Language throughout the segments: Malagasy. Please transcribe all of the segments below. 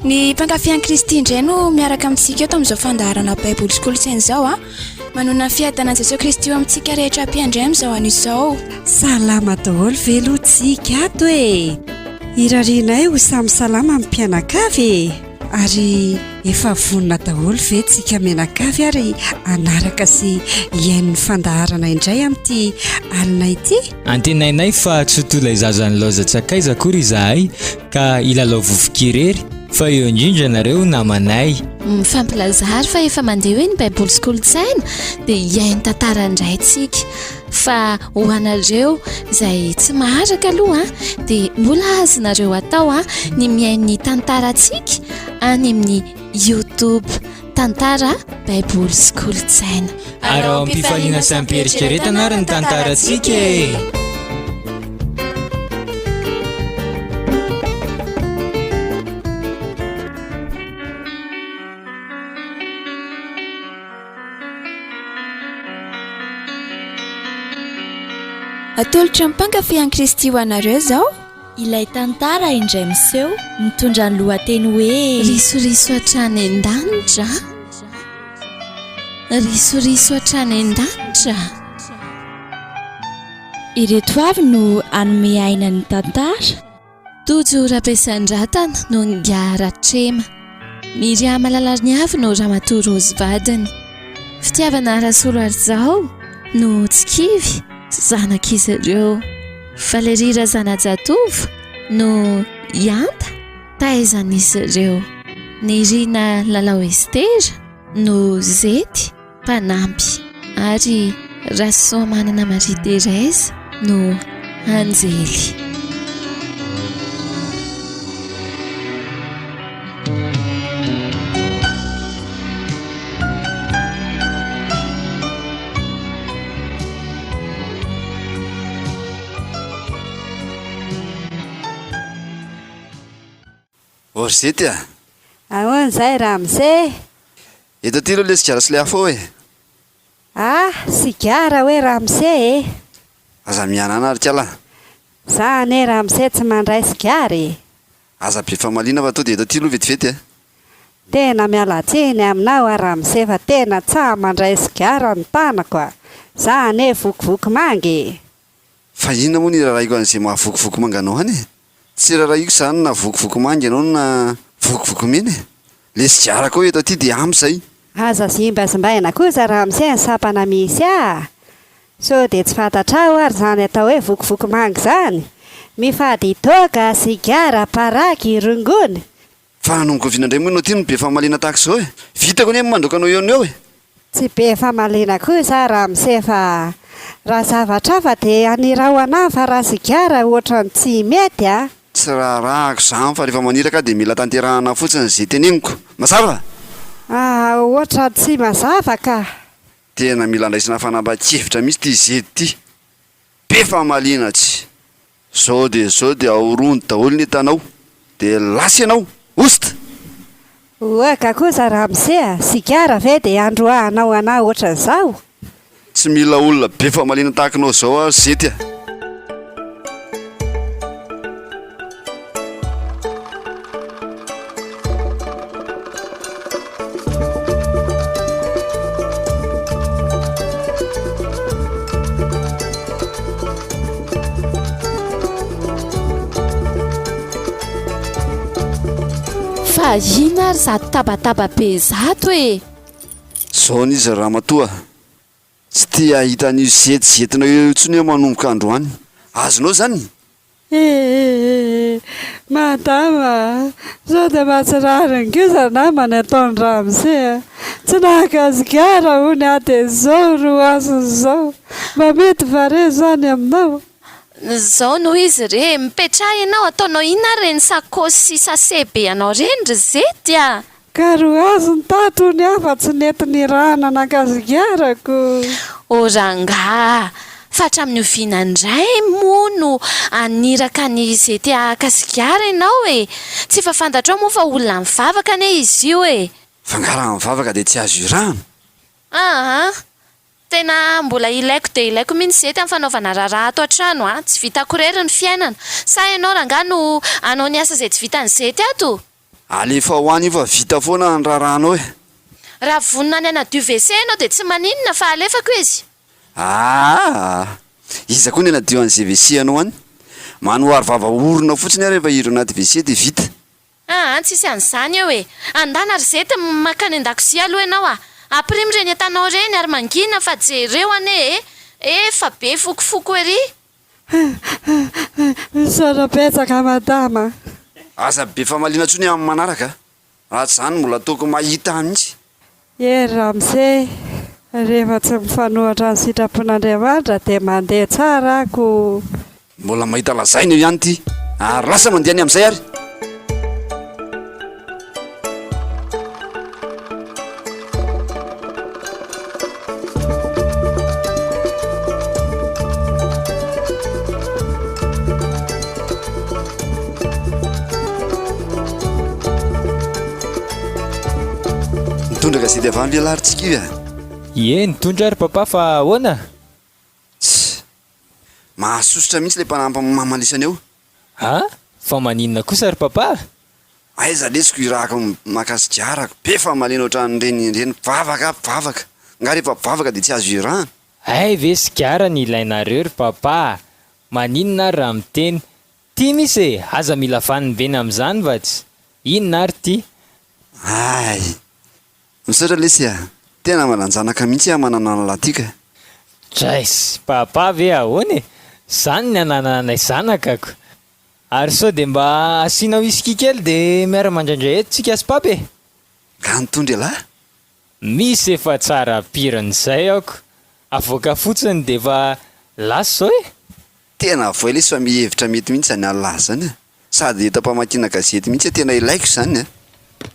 Ny mpankafy Kristy indray no miaraka amintsika eto amin'izao fandaharana Bible School Saint zao manona fiadanana Jesosy Kristy eo amintsika rehetra ampiandray amin'izao an'izao. Salama daholo velotsika ato e. Irarinay ho samy salama amin'ny mpianakavy ary efa vonona daholo ve tsika mianakavy ary anaraka sy iain'ny fandaharana indray amin'ity alina ity. Antenainay fa tsy tola izazany lozatsakaiza akory izahay ka ilalao vovokirery fa eo indrindra nareo namanay. Mifampilazary fa efa mandeha hoe ny Bible School Saint dia iain'ny tantara indray tsika. Fa ho anareo izay tsy maharaka aloha dia mbola azonareo atao ny miain'ny tantarantsika any amin'ny YouTube Tantara Bible School Saint. Arao am-pifaliana sampieritreretana ary ny tantarantsika e. Atolotra mpankafy Kristy ho anareo zao. Ilay tantara indray miseho mitondra ny lohateny hoe risoriso hatrany an-danitra. Risoriso hatrany an-danitra. Ireto avy no anome aina ny tantara. Tojo Rabesan-dratana no Ngara Trema. Miriama Lalarniavy no Ramatoa Rozy vadiny. Fitiavana Rasolo Arzao no Tsikivy zanak'izy ireo. Valerie Razanajatovo no Ianta taizan'izy ireo. Nirina Lalao Estera no Zety mpanampy ary Rasoamanana Marie Thérèse no Anjely. Orzety ahoana izay Ramse? Eto aty aloha le sigara sy le afo e. Sigara hoe Ramse e. Aza miana anarika ala. Za ane Ramse tsy mandray sigara e. Aza be famaliana fa to dia eto aty aloha vetivety Tena mialatsiny aminao Ramse fa tena tsa mandray sigara ny tanako Za ane vokivoky mangy. Fa inona moa ny raraiko an'izay mahavokivoky manga anao hany? Tsy raraiko izany na vokivoky mangy anao na vokivoky mena. Le sigara koa eto aty dia amin'izay. Aza zimbazimbaina kosa Ramse ny sapana misy so dia tsy fantatrao ary zany atao hoe vokivoky mangy zany. Mifady toaka, sigara, paraky, rongony. Fa nanongoviana indray moa ianao aty no be famaliana tahaka izao e. Vitako ny mandroaka anao eo eo e. Tsy be famaliana kosa Ramse fa raha zavatra fa dia anirao anahy fa raha sigara ohatrany tsy mety Tsy rahako izany fa rehefa maniraka dia mila tanterahana fotsiny izay teneniko. Mazava? Ohatra tsy mazava ka. Tena mila andraisana fanambadian-kevitra mihitsy ity Zedy ity. Be famaliana tsy. Zao dia ahorony daholo ny hitanao. Dia lasy ianao. Osta. Oaka kosa Ramse sigara ve dia androahanao anahy ohatran'izao? Tsy mila olona be famaliana tahakanao izao Zedy Fa ina ary zato tabataba be zato e. Zao n'izy Ramatoa. Tsy tia hita ny zetizetina eo intsony eo manomboka androany. Azonao zany? Madama, zao dia mahatsirariny kosa namany ataony Ramse tsy nahaka sigara hony dia zao ro azon'izao. Mba mety vare zany aminao. Zao no izy re mipetraha ianao ataonao ina reny sakosy sasebe anao reny ry Zety Ka ro azony tato ny afa tsy nety ny rana nakazigarako. Oranga fa hatramin'ny oviana indray mono aniraka ny Zety akasigara ianao e. Tsy fa fantatrao moa fa olona mivavaka ane izy io e. Fangara mivavaka dia tsy azo irano. tena mbola ilaiko dia ilaiko mihitsy zety amin'ny fanaovana raharaha ato an-trano a, tsy vita korery ny fiainana. Sa ianao rangaha no anao ny asa izay tsy vitan'ny zety ato? Alefa hoany io fa vita foana ny rarahanao e. Raha vonina ny ana WC ianao dia tsy maninona fa alefako izy. Iza koa ny anadio an'izay WC anao any? Manohary vava orona fotsiny rehefa hidro anaty WC dia vita. Tsisy an'izany eo e. Andana ry zety makany an-dakozia aloha ianao a. Aprimo reny atanao reny ary mangina fa jereo ane efa be fokofoko ery. Sarapetsaka madama. Asa be famaliana ntsony amin'ny manaraka. Raha tsy izany mbola ataoko mahita mihitsy. Ramse, rehefa tsy mifanohatra ny sitrapon'Andriamanitra dia mandeha tsara ako. Mbola mahita lazaina io ihany ty. Ary lasa mandeha any amin'izay ary. Mitondra gazety avy any lehilahytsika io a? Nitondra ary papa fa ahoana? Mahasosotra mihitsy le mpanampy mamalisana eo. Fa maninona kosa ary papa? Aiza lesiko irahako makasikarako be fa malena ohatran'ireny vavaka nga rehefa vavaka dia tsy azo irahana. Ve sigara ny ilainareo ry papa? Maninona ary raha miteny? Ty misy e, aza mila fanimbena amin'izany va tsy? Inona ary ty? Misaotra lesy a, tena malanjanaka mihitsy manana an'latika. Traisy, papa ve ahoana e? Zany ny anananay zanakako. Ary sao dia mba asiana whisky kely dia miara mandraindray eto tsika sy papy e. Ka nitondry lahy? Misy efa tsara piran'izay aoko. Avoaka fotsiny dia efa lasy zao e. Tena voa lesy fa mihevitra mety mihitsy zany alahy zany a. Sady eto mpamakiana gazety mihitsy tena ilaiko zany a.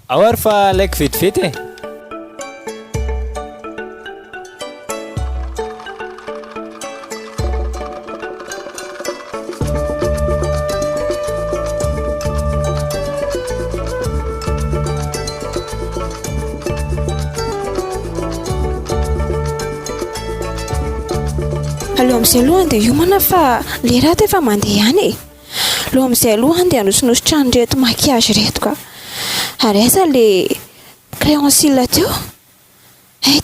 Ao ary fa alaiko vetivety e. Aloha amin'izay aloha dia hiomana fa le raha efa mandeha ihany e. Aloha amin'izay aloha dia anosinosotra an'ireto makiazy reto ka. Ary aiza le créancile teo?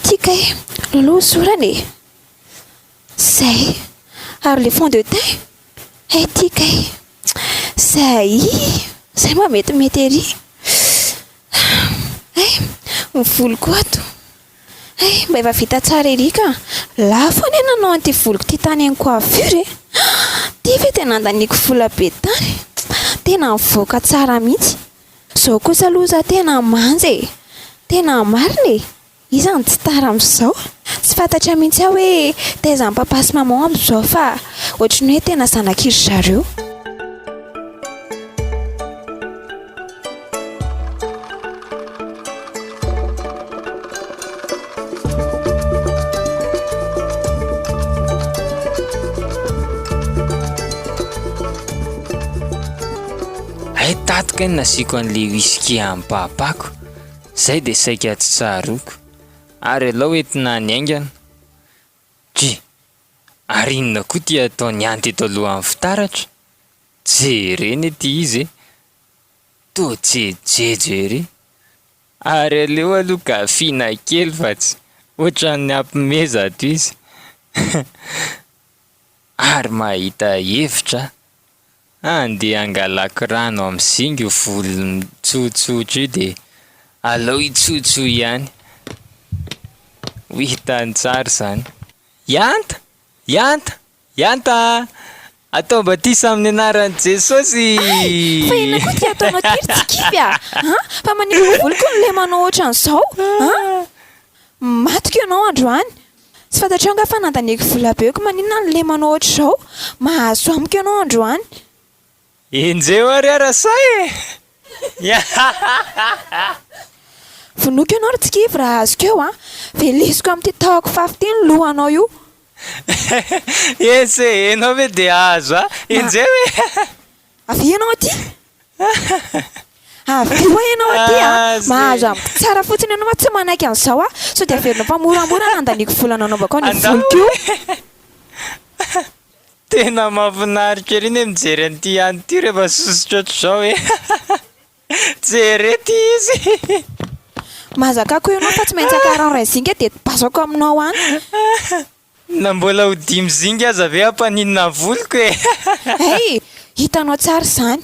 Tika e, loloha sorana e. Zay. Ary le fond de teint? Tika e. Zay ma metimety ery. Ny volo koa ato. Mba efa vita tsara ery ka. Lafo any nanao an'ity voloko ty tany any coiffure e. Ty ve tena andaniko vola be tany. Tena mivoaka tsara mihitsy. Zao kosa aloha za tena manja e. Tena marina e. Izany tsy tara amin'izao. Tsy fantatra mihitsy aho hoe taiza ny papa sy maman amin'izao fa ohatran'ny hoe tena zanak'iry zareo. Tatika ny nasiako an'le whisky amin'ny papako. Zay dia saika tsy tsaroako. Ary alao entina niaingana. Ary inona koa ty ataony anty eto alohan'ny fitaratra? Jereny ety izy e. To jejejo ery. Ary aleo aloha kafiana kely fa tsy ohatran'ny ampimeza ato izy. Ary mahita hevitra. Andeha angalako rano amin'ny zinga volo mitsotsotra io dia alao itsotso ihany. Hitany tsara zany. Yanta! Atao mba ty saminy anaran'i Jesosy. Fa ina koa ty ataonao tiry tsy kivy a. Fa manimo voliko no lemanao ohatran'izao. Matoko ianao androany. Tsy fantatrao nga fa nandaniko vola be ko maninona no lemanao ohatr'izao. Mahazo amiko ianao androany. Enjeo ary arasay e. Vonoiko ianao ry tsy kivy raha azoko eo a. Velesiko amin'ity tahako fafy ny lohanao io. Ese, enao ve dia azo a? Enjeo e. Avy ianao aty. avy hoa ianao aty mahazo amiko tsara fotsiny ianao tsy manaiky an'izao so dia averina fa moramora nandaniako vola nanaovako ny voloko io tena mahafinaritra ery ny mijery an'ity any ty rehefa sosotra ohatr'izao hoe jerety izy mahazakako ianao fa tsy maintsy akaran ray zinga dia basako aminao any na mbola ho dimy zinga aza ave ampaninina voloko e hey hitanao tsara izany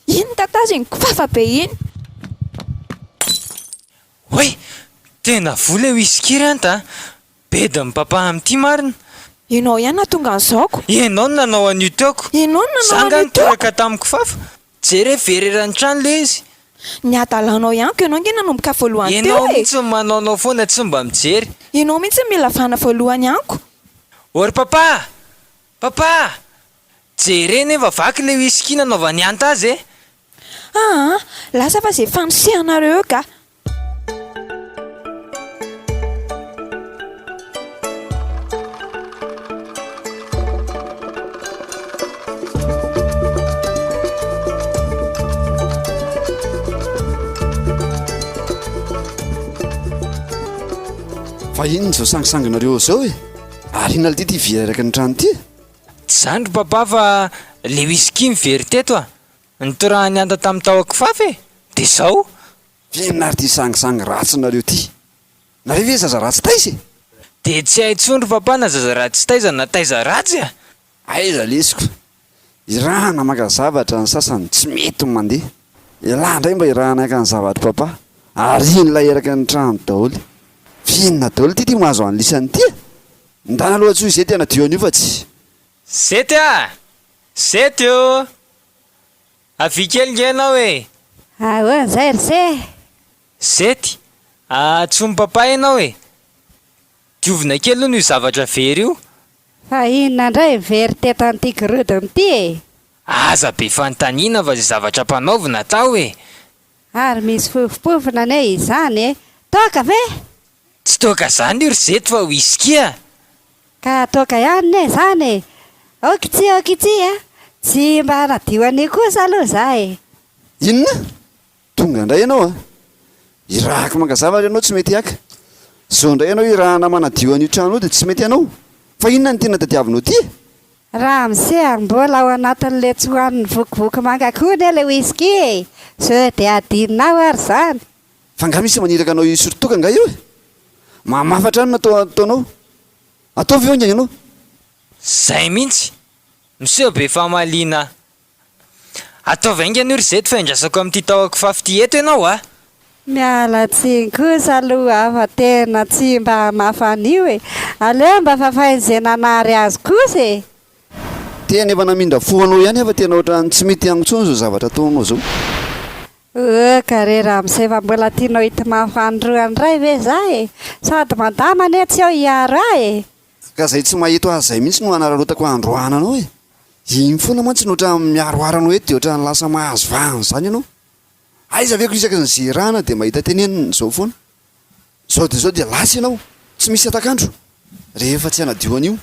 iny tataziny kofafa be iny hoy tena vola eo isikira anta bedin'ny papa amin'ity marina ianao ihany na tonga an'izaoko ianao no nanao an'io teoko ianao no nanao sanga an'io teoko nitoraka tamiko fafa jere vererany trano le izy ny adalanao ihany ko ianao nge nanomboka voalohany teo ianao e mihitsy manaonao foana tsy mba mijery ianao mihitsy mila vana voalohany anko ory papa papa jere nefa vaky le whisky nanaovany anta azy e lasa fa izay fanosihanareo ka fa iny zao sangisanginareo zao e ary inona le ty viraraka ny trano ty zandro papa fa le whisky mivery teto nitorahany anta tamin'ny tahoako fafa e de zao fianary ty sangisangy ratsinareo ty nareo ve zaza ratsy taizy e de tsy haitsondro papa na zaza ratsy taiza na taiza ratsy aiza lesiko irahana maka zavatra ny sasany tsy mety mandeha ilahy ndray mba irahana aka ny zavatra papa ary iny lay eraka ny trano daholy fihinona daholy ty ty mahazo an'lisany ty ndana aloha tsoy izay tena dio an'io fa tsy sety sety o avikely nge anao e zay ry se sety tsomy papa ianao e diovina kely no io zavatra very io fa inona indray very teto an'ity gorodiny ity e aza be fanontaniana fa zay zavatra mpanaovina tao e ary misy fofopofona ne izany e toka ve tsy toka zany io ry zety fa whisky ka toka ihany ne zany e okitsy tsy mba nadio any kosa aloha za e inona tonga indray ianao irahako maka zavatra ianao tsy mety aka zao indray ianao irahana manadio an'io trano io dia tsy mety ianao fa inona ny tena tadiavinao ty raha miseha mbola ao anatin'le tsy hoan'ny vokivoky mangakoa ne le whisky e so dia adinonao ary zany fa nga misy maniraka anao isototoka nga io e mamafatra any nataonao ataovy eo ngany ianao zay mihitsy miseho be famalina ataovy aingany io ry zety fa indrasako amin'ity tahoako fafy eto ianao miala tsiny kosa aloha fa tena tsy mba mafan'io e aleo mba fafain'izay nanary azy kosa e tena efa namindra foanao ihany efa tena ohatrany tsy mety agnontsony zao zavatra ataonao zao ka re raha misay fa mbola tianao hity mafandroany ray ve za e sady mandamane tsy ao hiaro ah e ka zay tsy mahito azy zay mihitsy no anararotako androananao e iny foana mantsy no ohatrany miaroaranao eto dia ohatrany lasa mahazo vahany zany ianao aiza veko isaka ny zerana dia mahita teneniny zao foana zao dia zao dia lasa ianao tsy misy atakandro rehefa tsy anadio an'io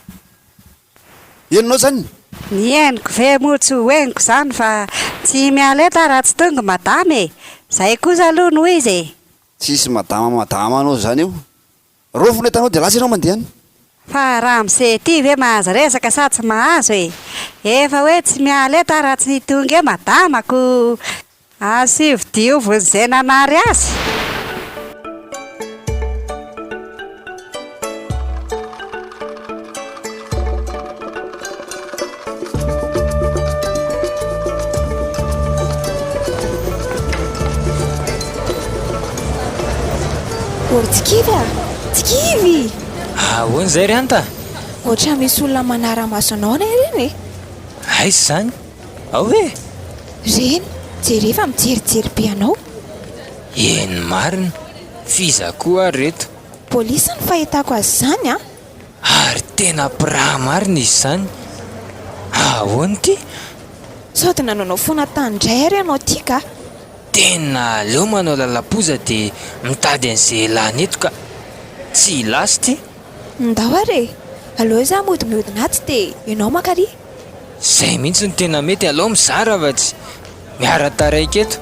enonao zany ny eniko ve moa tsy hoeniko zany fa tsy miala eto raha tsy tonga madama e zay kosa aloha no izy e tsisy madama anao zany eo rofona etanao dia lasa ianao mandehany fa raha mise ty ve mahazo resaka sa tsy mahazo e efa hoe tsy miala eto raha tsy tonga e madamako asividiovon'izay nanary azy ory tsikivy tsikivy ahoany zay ry anta ohatra misy olona manara-maso anao na ireny e aizy zany ao e reny jerefa mijerijery be anao eny marina fiza koa ary reto polisy ny fahitako azy zany ary tena piraha marina izy zany ahoany ty sao dia nanaonao foana tandray ary ianao ty ka tena aleo manao lalapoza dia mitady an'izay lany eto ka tsy lasy ty ndao ary aleo za modimodina aty dia ianao makary zay mihitsy no tena mety alao mizara fa tsy miara-taraiky eto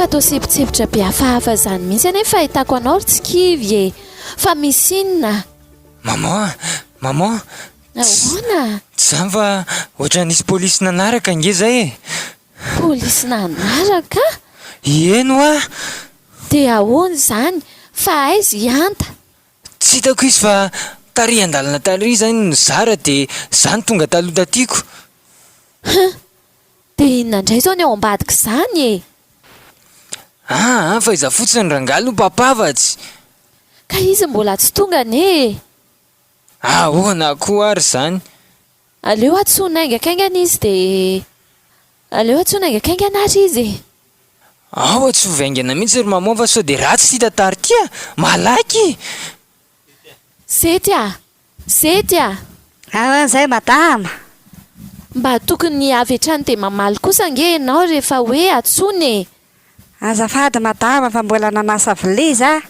Efa tao sipotsipotra be hafahafa zany mihitsy ane fahitako anao tsy kivy e. Fa misy inona? Maman Ahoana? tsy zany fa ohatra nisy polisy nanaraka nge zay e. Polisy nanaraka? Eno a? Dia ahoana zany? Fa aiza ianta? Tsy hitako izy fa tary an-dalana tary zany no zara dia zany tonga taloha tatyko. Dia inona indray zao ny ao ambadika izany e? Fa iza fotsiny rangaly no mpapavatsy. Ka izy mbola tsy tonga ane? Ahoana koa ary zany? Aleo atsoina aingakaingana izy dia... Aleo atsoina aingakaingana ary izy e. Tsy ho vaingana mihitsy ry maman fa sao dia ratsy ty tantara ty a. Malaky! Zety a! Zay madama. Mba tokony avy hatrany dia mamaly kosa nge ianao rehefa hoe atsony e. Azafady madama fa mbola nanasa vilia za.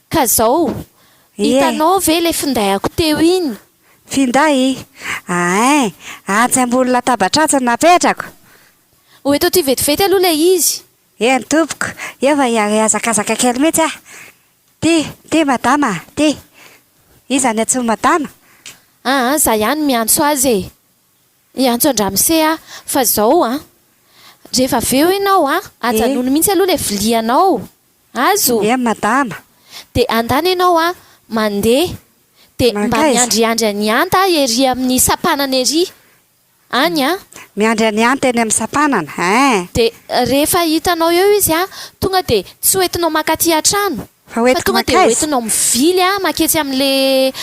Ka zao, hitanao ve ilay findaiko teo iny? Finday? Atsy ambony latabatra atsy napetrako. Hoe tao ty vetivety aloha ilay izy. Ny tompoko, efa azakazaka kely mihitsy ah. Ty madama, ty. Iza ny antsoina madama? Za ihany miantso azy e. Iantso andramose a, fa zao a. Rehefa aveo ianao a, ajanona mihitsy aloha ilay vilianao. Azo? Madama. Dia andany ianao a, mandeha. Dia mba miandriandry ny anta ery amin'ny sapanana ery. Any a? Miandry ny anta eny amin'ny sapanana. Dia rehefa hitanao eo izy a, tonga dia tsy hoentinao makaty an-trano. Fa tonga dia hoentinao mivily a, maketsy amin'ilay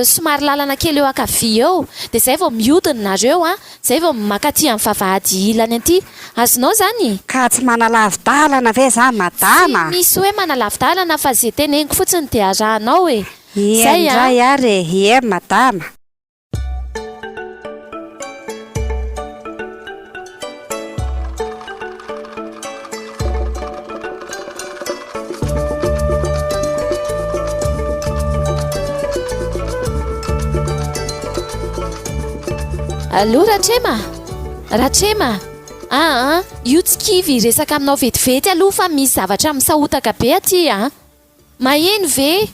somary lalana kely eo ankavia eo. Dia izay vao mihodina nareo a, izay vao makaty amin'ny vavahady ilany aty. Azonao zany? Ka tsy manalavi-dalana ve za madama? Tsy misy hoe manalavi-dalana fa izay teneniko fotsiny dia arahanao e. Indray ary, madama. Allo Ratrema? Io tsy kivy resaka aminao vetivety aloha fa misy zavatra misahotaka be aty a. Maheno ve?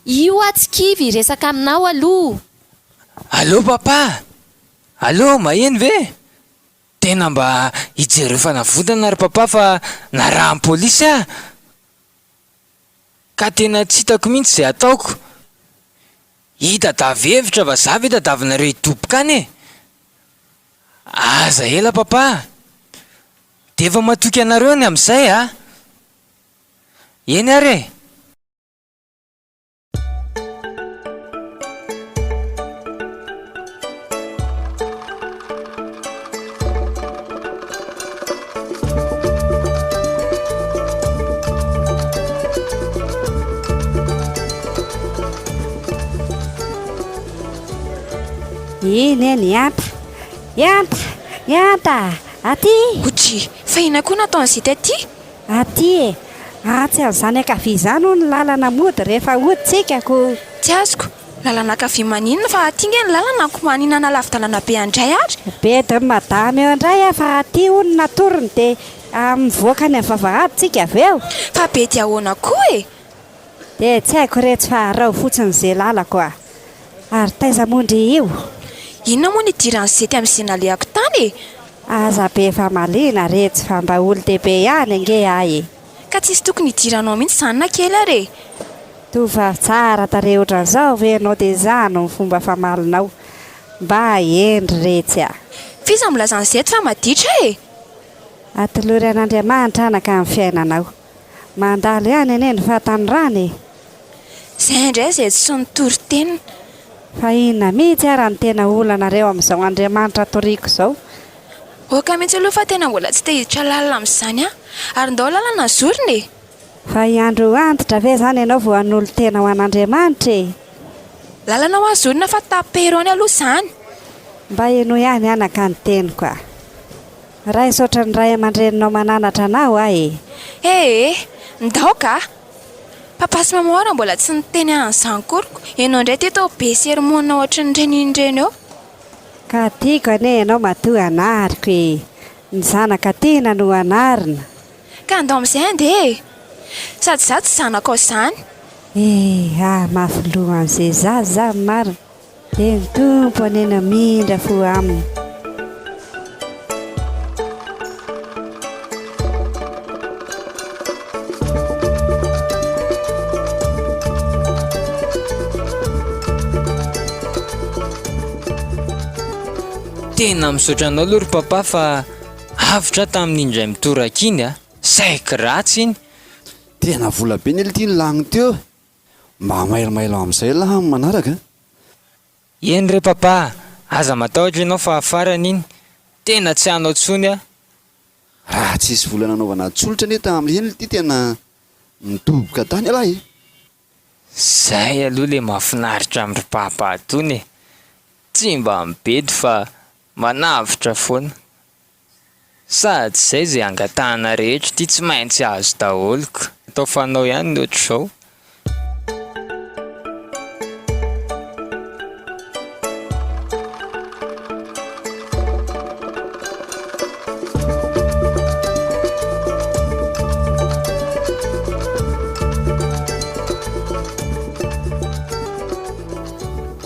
Io tsy kivy resaka aminao aloha. Allô papa? Allô maheno ve? Tena mba hijereo fanavotana ry papa fa narahan'ny polisy a. Ka tena tsy hitako mihitsy izay ataoko. Hitadavy hevitra fa za ve tadavinareo hitoboka any e? Aza ela papa. De efa matoky anareo ny amin'izay a. Eny ary e. Iny ny anta aty Otry, fa ina koa nataon'izay aty? aty e. Atsy amin'izany ankavia izany ho ny lalana mody rehefa hoditsika ko. Tsy azoko, lalana ankavia maninona fa aty nge ny lalana ko maninana lavidalana be andray ary. Bedy madama eo indray fa aty ho ny natorony dia mivoaka ny vavahady tsika avy eo. Fa be dia ahoana koa e. Dia tsy haiko retsy fa rao fotsiny izay lalako a. Ary taiza mondry io. Inona moa ny idiran'ny zety amin'izay nalehako tany e? Aza be fa malina retsy fa mba olo-dehibe ihany ange ahy. Ka tsisy tokony idiranao mihitsy zany na kely ary e. Tovavy tsara tare ohatran'izao ve ianao dia izany ny fomba famalinao. Mba endry retsy a. Fiza milazan'ny zety fa maditra e. Atolory an'Andriamanitra anaka amin'ny fiainanao. Mandalo ihany ene ny fahatanorana e. Izay indray izay tsy nitory-tenina. Fa inona mihitsy ara ny tena olanareo amin'izao Andriamanitra toriako izao. Oka mihitsy aloha fa tena mbola tsy te hiditra lalana amin'izany a. Ary ndao lalana zorony e. Fa hiandro antitra ve zany ianao vao hanolo tena ho an'Andriamanitra e. Lalana ho azorina fa tapero any aloha izany. Mba eno ihany anaka ny teniko a. Ray saotra ny ray aman-dreninao mananatra anao ahy e. Ndao ka. Papa sy mama ora mbola tsy niteny an'izany koriko. Ianao indray ty tao be sermona ohatry ny renindreny eo. Ka tiako ane ianao matoa anariko e. Ny zanaka tiana no anarina. ka andao amin'izay andeha sady za tsy zanako izany. Mafoloha amin'izay za maro dia ny tompo anena mindra fo aminy. Tena misaotra anao aloha ry papa fa avitra tamin'indray mitoraka iny saika ratsy iny. Tena vola be ny tia ny lagny teo mba mailomailo amin'izay laha amin'ny manaraka. Eny re papa, aza matahotra ianao fa afarany iny tena tsy hanao tsony raha tsisy vola nanaovana tsolotra ane tamin'ireny ity tena midoboka tany alahy. Zay aloha le mahafinaritra amin'ny ry papa atony tsy mba mibedy fa manavitra foana sady zay zay angatahana rehetra ty tsy maintsy azo daholiko atao fanao ihany ny ohatr'izao.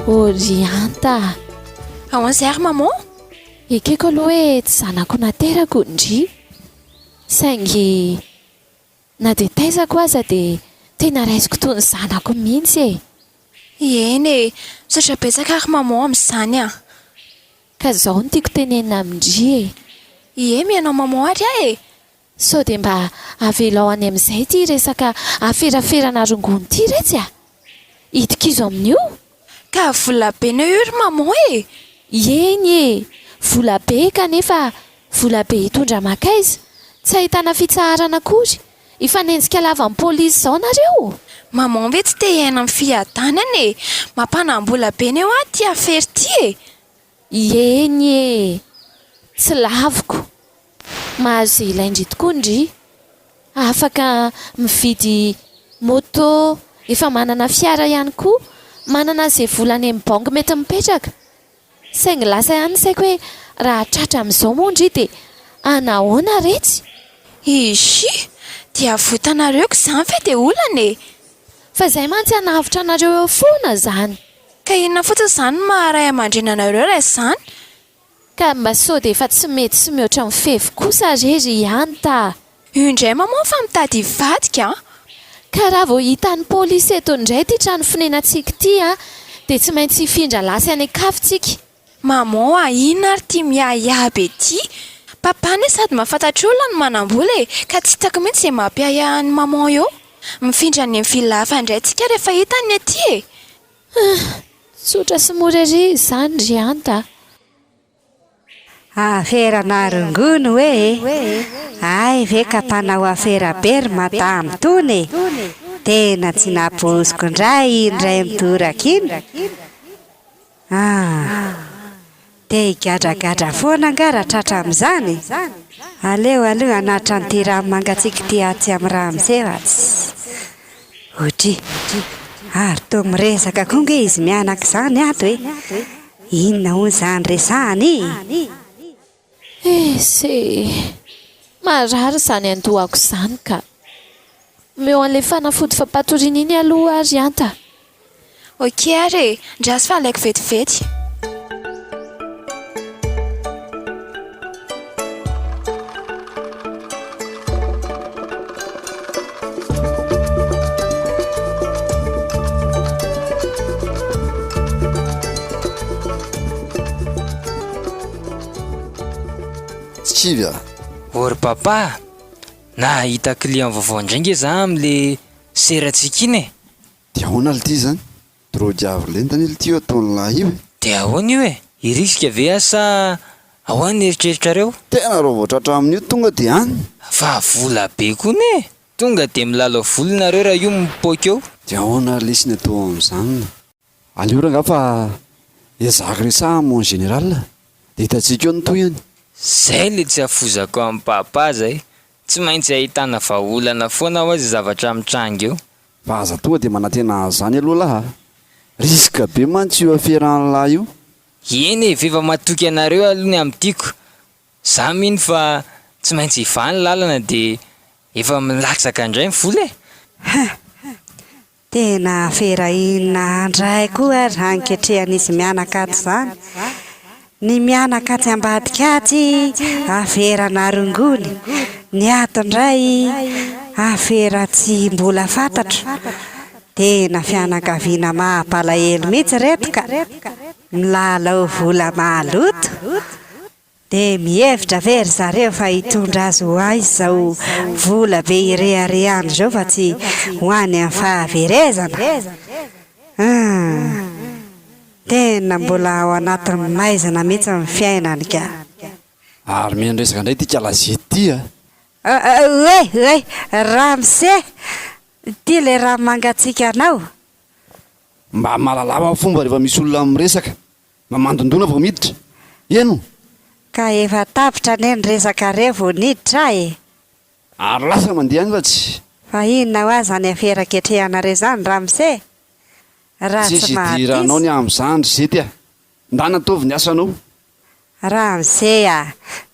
Orianta Ahoan'izay ary maman? ekeko aloha hoe tsy zanako naterako ndry saingy na dia taizako aza dia tena raisiko toy ny zanako mihitsy Eny misaotra betsaka ary maman amin'izany ka izao no tiako tenenina amindry mianao maman ary sao dia mba avelao any amin'izay ty resaka aferaferana rongony ty retsy hitikizo amin'io ka vola be na io ry maman eny vola be kanefa vola be hitondra makaiza tsy ahitana fitsaharana akory ifanenjika lava amin'ny pôlisy izao nareo. Maman ve tsy te hiaina amin'ny fiadanany mampanam-bola be ny eo ty afery ty eny tsy laviko mahazo izay ilaindry tokoa ndry afaka mividy moto efa manana fiara ihany koa manana izay volany amin'ny banky mety mipetraka saingy lasa ihany saiko hoe raha tratra amin'izao moa ndry dia anahoana retsy izy dia votanareko izany fe dia olana fa izay mantsy hanavitra anareo eo foana izany ka inona fotsiny izany no maharay aman-drenanareo raha izany ka mba sao dia efa tsy mety sy mihoatra mifefy kosa rery ihany ta io indray maman fa mitady hivadika ka raha vao hitan'ny pôlisy eto indray ty trano fonenantsika ity dia tsy maintsy hifindra lasy any akafintsika. Maman inona ary tia miahiahy ty papa ne sady mahafantatra olona no manam-bola ka tsy hitako mihitsy izay mampiahiahy ny maman eo mifindra ny vilafa indray tsika rehefa hitany aty tsotra sy mora ery izany ry anta aferana rongony hoe ay ve ka mpanao afera be ry madamo tony tena tsy napoziko indray indray midoraka iny dia higadragadra foana angara tratra amin'izany aleo aloha anatra ny ty rano mangatsiaka ty atsy amin'ny raha misevatsy otry ary to miresaka koa nge izy mianaka izany ato hoe inona hoy izany resahany se marary izany andohako izany ka meo an'ilay fanafody fampatoriana iny aloha ary anta ok ary ndrasy fa alaiko vetivety Tsivya ory papa nahita client vaovao indray za amin'le serantsika iny dia ahoana ly ty zany drodiavo lentany ly ty eo ataony lahy io dia ahoana io iriska ve asa ahoana eritreritrareo tena rao vao tratra amin'io tonga dia any fa vola be koa ne tonga dia milalao volonareo raha io mipoaka eo dia ahoana lesiny atao amin'izany aleora nga fa ezaky resaha mon général dia hitantsika eo ny toy any zay le tsy afozako amin'ny papa zay tsy maintsy ahitana vahaolana foana ho azy zavatra mitranga eo fa aza tonga dia manantena zany aloha laha riska be mantsy io aferany lahy io eny vefa matoky anareo alohany amin'ny tiako za mino fa tsy maintsy ivany lalana dia efa milaksaka indray ny vola tena ferahina andray koa ranketrehan'izy mianakaty zany ny mianakaty ambadikaty averana rongony ny atondray avera tsy mbola fantatra tena fianakaviana mahampalahelo mihitsy reto ka milalao vola maloto dia mihevitra very zareo fa hitondra azy ho aizy izao vola be irehareany izao fa tsy hoany amin'ny fahaverezana tena mbola ao anatin'ny maizana mihitsy amin'ny fiainany ka ary miandresaka indray tia kalazety ty oe ramse ty le raha mangatsika anao mba malalava fomba rehefa misy olona miresaka mba mandondona vao miditra eno ka efa tapitra ne ny resaka reo vao niditra ary lasa mandeha any fa tsy fa inona ho azy any aferaketrehana re zany ramse raha tsy tsisy idiranao ny amin'izany zety nda nataovy ny asanao ramse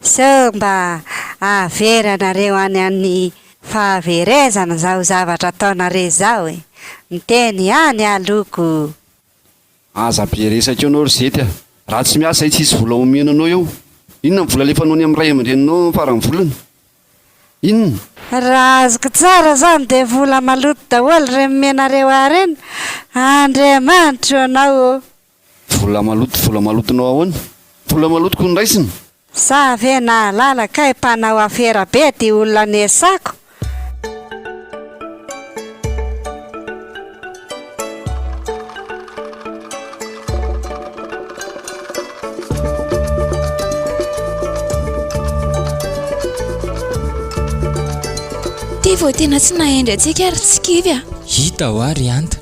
sao mba averanareo any amin'ny fahaverezana zao zavatra ataonare zao miteny any aloko aza be resaka eo anao ry zety raha tsy miasa i tsisy vola omenanao eo inona ny vola lefanao ny amin'ny ray aman-dreninao farany volana inona raha azoko tsara zany dia vola maloto daholo re menareo areny andriamanitra anao vola malotonao ahoana vola malotoko ny raisina sa ve nahalala kay mpanao afera be ty olona nesako ty vao tena tsy nahendry antsika ary tsy kivy hita ho ary anta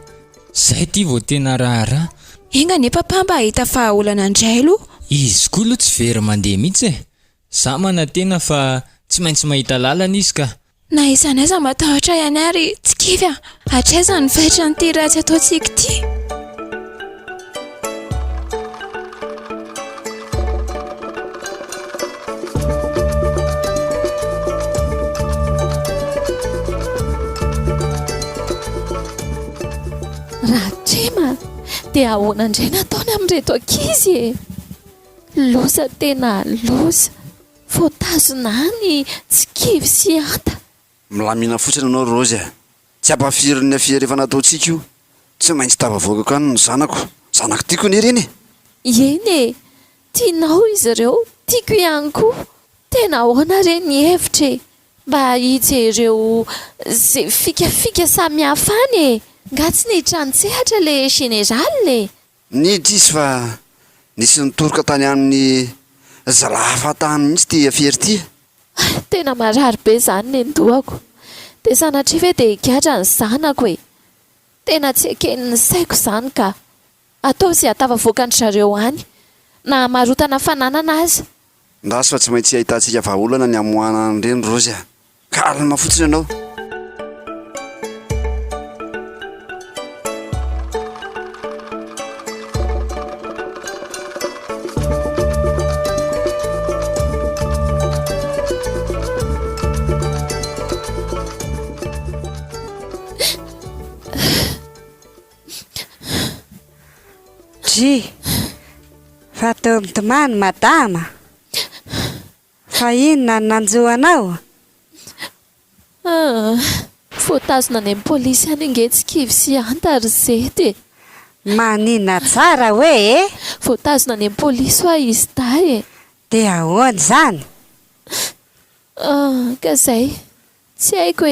zay ty vao tena raharaha enga ny papa mba hahita fahaolana indray aloha izy koa aloha tsy vera mandeha mihitsy za mana tena fa tsy maintsy mahita lalana izy ka na isanaiza matahotra ihany ary tsy kivy hatraiza ny vaitra nyty ratsy ataontsika ty raha trema dia ahoana indray nataony amin'reto ankizy loza tena loza voatazona any tsy kivy sy anta milamina fotsiny anao rozy tsy ampafirin'ny afia rehefa nataontsika io tsy maintsy tavavoaka ko any ny zanako tiako ny ireny eny tianao izy ireo tiako ihany koa tena ahoana re ny hevitra mba hijereo zay fikafika samy hafa any nga tsy niditra nitsehatra le generaly niditra izy fa nisy nitoroka tany amin'ny zalahafa tany mihitsy ty afiry ty tena marary be zany ny ndohako dia sanatria ve dia higadra ny zanako tena tsy eken'ny saiko zany ka atao izay hatavavoaka ny zareo any na marotana fananana azy ndasy fa tsy maintsy ahitantsika vahaolana ny amoana an'ireny rozy kalma fotsiny ianao fa teo mitomany madama fa inona ny nanjoanao voatazona any amin'ny polisy any nge tsy kivy sy anta ry zety maninona tsara hoe voatazona any amin'ny polisy hoa izy day dia ahoana zany ka zay tsy haiko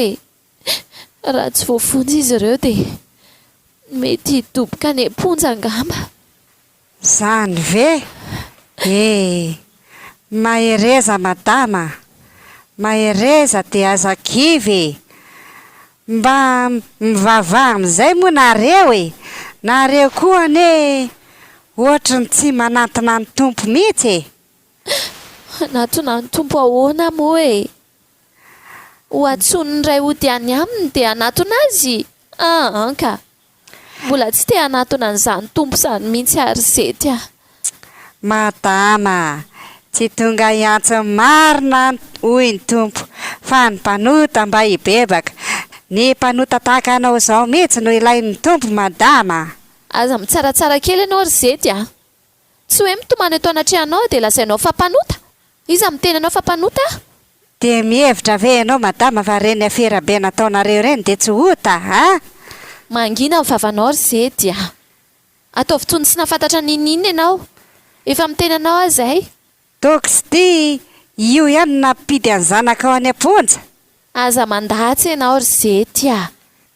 raha tsy voafonjy izy ireo dia mety hidoboka any amponja angamba zany ve mahereza madama mahereza dia aza kivy mba mivavaha amin'izay moa nareo koa ane ohatra ny tsy manatona ny tompo mihitsy anatona ny tompo ahoana moa ho atsonony ray ody any aminy dia anatona azy ka mbola tsy te anatona n'izany tompo izany mihitsy ary zety madama tsy tonga iantso marina hoy ny tompo fa ny mpanota mba hibebaka. Ny mpanota tahaka anao izao mihitsy no ilain'ny tompo madama. Aza mitsaratsara kely ianao ry Zety a. Tsy hoe mitomany eto anatrehanao dia lazainao fa mpanota. Iza miteny anao fa mpanota? Dia mihevitra ve ianao madama fa reny afera be nataonareo reny dia tsy hota a? Mangina ny vavanao ry Zety a. Ataovy toy ny tsy nafantatra ninina ianao. Efa miteny anao azay. Toky ty io ihany napidy any zanaka ao any am-ponja. Aza mandatsy ianao ry Zety a.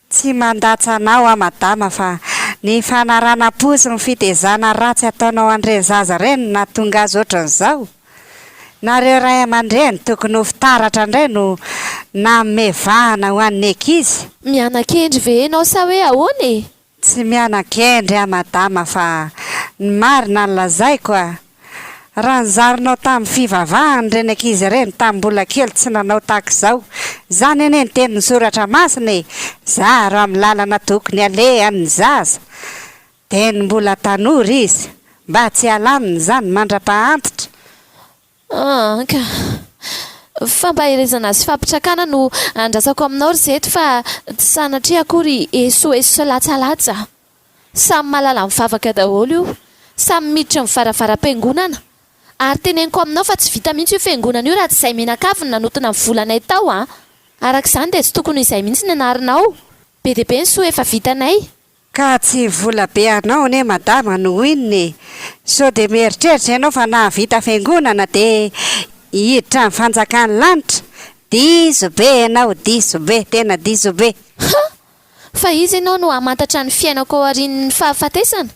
Tsy mandatsa anao a madama fa ny fanarana posy ny fitezana ratsy ataonao an'ireny zaza reny na tonga azy ohatran'izao. Nareo ray aman-dreny tokony ho fitaratra indray no namevahana ho an'ny ankizy. Mianan-kendry ve ianao sa hoe ahoana e? Tsy mianan-kendry a madama fa ny marina ny lazaiko a. Raha nizarinao tamin'ny fivavahany reny ankizy ireny tamin'ny mbola kely tsy nanao tahaka izao. Izany anie ny tenin'ny soratra masina e. Zaro amin'ny lalana tokony alehan'ny zaza. Dia ny mbola tanora izy mba tsy halaniny izany mandra-pahaantitra. Ka fampahirizana azy fampitrakana no andrasako aminao ry Zety fa tsy sanatria akory SOS latsalatsa. Samy malala mivavaka daholo io. Samy miditra ny varavara-piangonana. Ary teneniko aminao fa tsy vita mihitsy io fiangonana io raha tsy izay menakavy nanotona ny volanay tao a. Araka izany dia tsy tokony izay mihitsy ny anarinao. Be dia be ny soa efa vitanay. Ka tsy vola be anao ne madama no inony. So dia mieritreritra ianao fa nahavita fiangonana dia hiditra ny fanjakan'ny lanitra. Diso be ianao, diso be, tena diso be. Fa izy ianao no hamantatra ny fiainako ao aorian'ny fahafatesana.